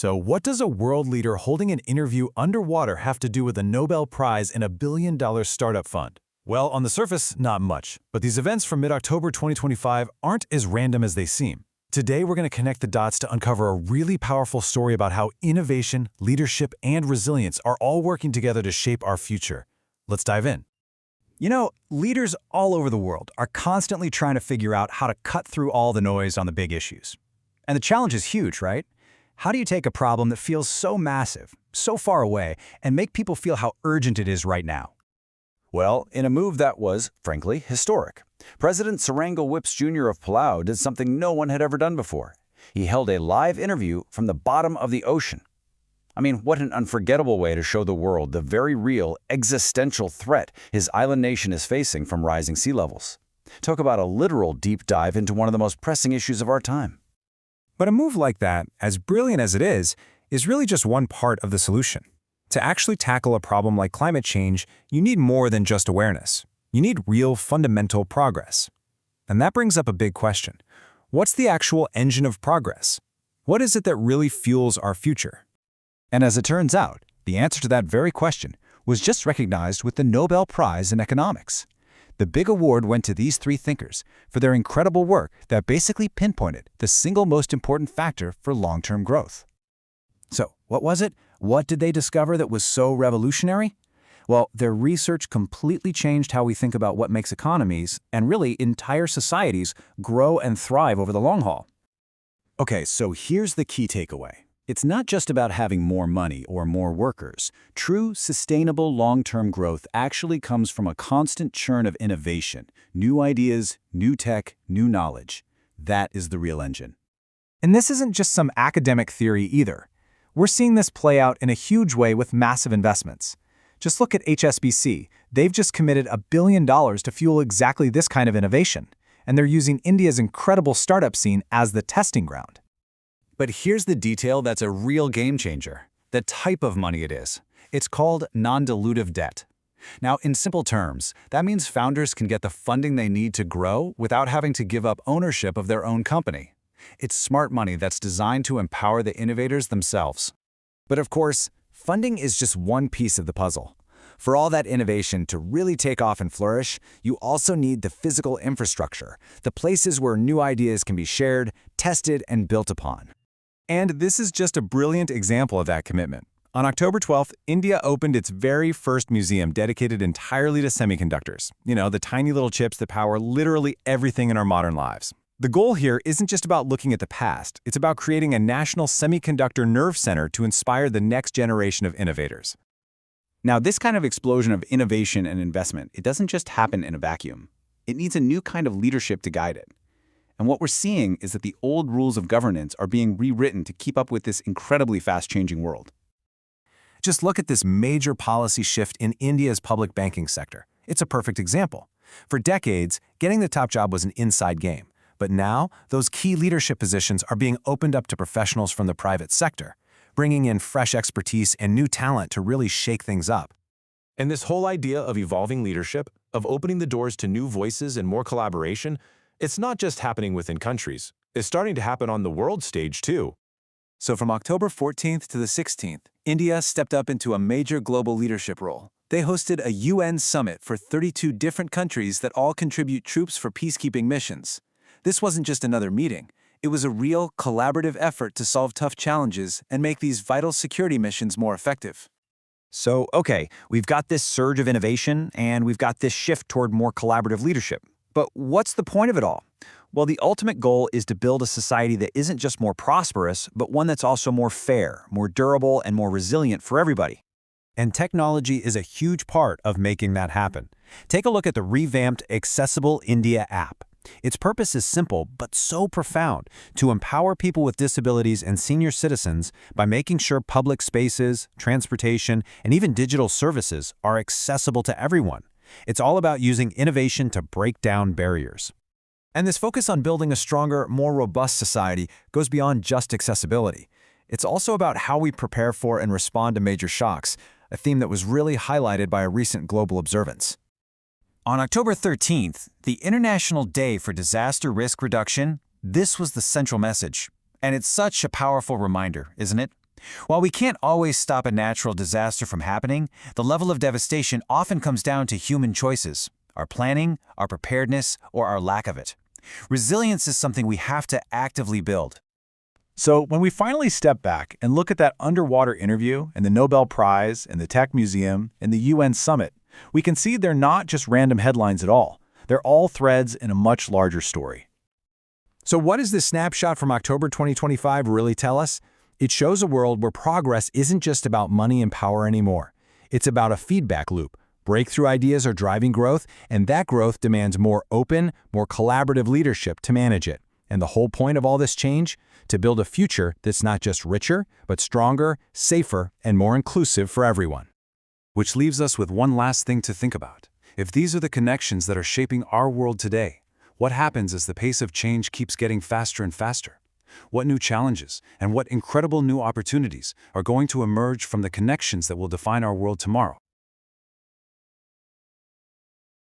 So what does a world leader holding an interview underwater have to do with a Nobel Prize and a billion-dollar startup fund? Well, on the surface, not much. But these events from mid-October 2025 aren't as random as they seem. Today, we're going to connect the dots to uncover a really powerful story about how innovation, leadership, and resilience are all working together to shape our future. Let's dive in. You know, leaders all over the world are constantly trying to figure out how to cut through all the noise on the big issues. And the challenge is huge, right? How do you take a problem that feels so massive, so far away, and make people feel how urgent it is right now? Well, in a move that was, frankly, historic, President Sarango Whips Jr. of Palau did something no one had ever done before. He held a live interview from the bottom of the ocean. I mean, what an unforgettable way to show the world the very real, existential threat his island nation is facing from rising sea levels. Talk about a literal deep dive into one of the most pressing issues of our time. But a move like that, as brilliant as it is really just one part of the solution. To actually tackle a problem like climate change, you need more than just awareness. You need real, fundamental progress. And that brings up a big question. What's the actual engine of progress? What is it that really fuels our future? And as it turns out, the answer to that very question was just recognized with the Nobel Prize in Economics. The big award went to these three thinkers for their incredible work that basically pinpointed the single most important factor for long-term growth. So, what was it? What did they discover that was so revolutionary? Well, their research completely changed how we think about what makes economies, and really entire societies, grow and thrive over the long haul. Okay, so here's the key takeaway. It's not just about having more money or more workers. True, sustainable long-term growth actually comes from a constant churn of innovation, new ideas, new tech, new knowledge. That is the real engine. And this isn't just some academic theory either. We're seeing this play out in a huge way with massive investments. Just look at HSBC. They've just committed $1 billion to fuel exactly this kind of innovation. And they're using India's incredible startup scene as the testing ground. But here's the detail that's a real game changer. The type of money it is. It's called non-dilutive debt. Now, in simple terms, that means founders can get the funding they need to grow without having to give up ownership of their own company. It's smart money that's designed to empower the innovators themselves. But of course, funding is just one piece of the puzzle. For all that innovation to really take off and flourish, you also need the physical infrastructure, the places where new ideas can be shared, tested, and built upon. And this is just a brilliant example of that commitment. On October 12th, India opened its very first museum dedicated entirely to semiconductors. You know, the tiny little chips that power literally everything in our modern lives. The goal here isn't just about looking at the past, it's about creating a national semiconductor nerve center to inspire the next generation of innovators. Now, this kind of explosion of innovation and investment, it doesn't just happen in a vacuum. It needs a new kind of leadership to guide it. And what we're seeing is that the old rules of governance are being rewritten to keep up with this incredibly fast-changing world. Just look at this major policy shift in India's public banking sector. It's a perfect example. For decades, getting the top job was an inside game. But now, those key leadership positions are being opened up to professionals from the private sector, bringing in fresh expertise and new talent to really shake things up. And this whole idea of evolving leadership, of opening the doors to new voices and more collaboration, it's not just happening within countries. It's starting to happen on the world stage, too. So from October 14th to the 16th, India stepped up into a major global leadership role. They hosted a UN summit for 32 different countries that all contribute troops for peacekeeping missions. This wasn't just another meeting. It was a real, collaborative effort to solve tough challenges and make these vital security missions more effective. So, okay, we've got this surge of innovation, and we've got this shift toward more collaborative leadership. But what's the point of it all? Well, the ultimate goal is to build a society that isn't just more prosperous, but one that's also more fair, more durable, and more resilient for everybody. And technology is a huge part of making that happen. Take a look at the revamped Accessible India app. Its purpose is simple, but so profound, to empower people with disabilities and senior citizens by making sure public spaces, transportation, and even digital services are accessible to everyone. It's all about using innovation to break down barriers. And this focus on building a stronger, more robust society goes beyond just accessibility. It's also about how we prepare for and respond to major shocks, a theme that was really highlighted by a recent global observance. On October 13th, the International Day for Disaster Risk Reduction, this was the central message. And it's such a powerful reminder, isn't it? While we can't always stop a natural disaster from happening, the level of devastation often comes down to human choices, our planning, our preparedness, or our lack of it. Resilience is something we have to actively build. So when we finally step back and look at that underwater interview and the Nobel Prize and the Tech Museum and the UN Summit, we can see they're not just random headlines at all. They're all threads in a much larger story. So what does this snapshot from October 2025 really tell us? It shows a world where progress isn't just about money and power anymore. It's about a feedback loop. Breakthrough ideas are driving growth, and that growth demands more open, more collaborative leadership to manage it. And the whole point of all this change? To build a future that's not just richer, but stronger, safer, and more inclusive for everyone. Which leaves us with one last thing to think about. If these are the connections that are shaping our world today, what happens as the pace of change keeps getting faster and faster? What new challenges and what incredible new opportunities are going to emerge from the connections that will define our world tomorrow?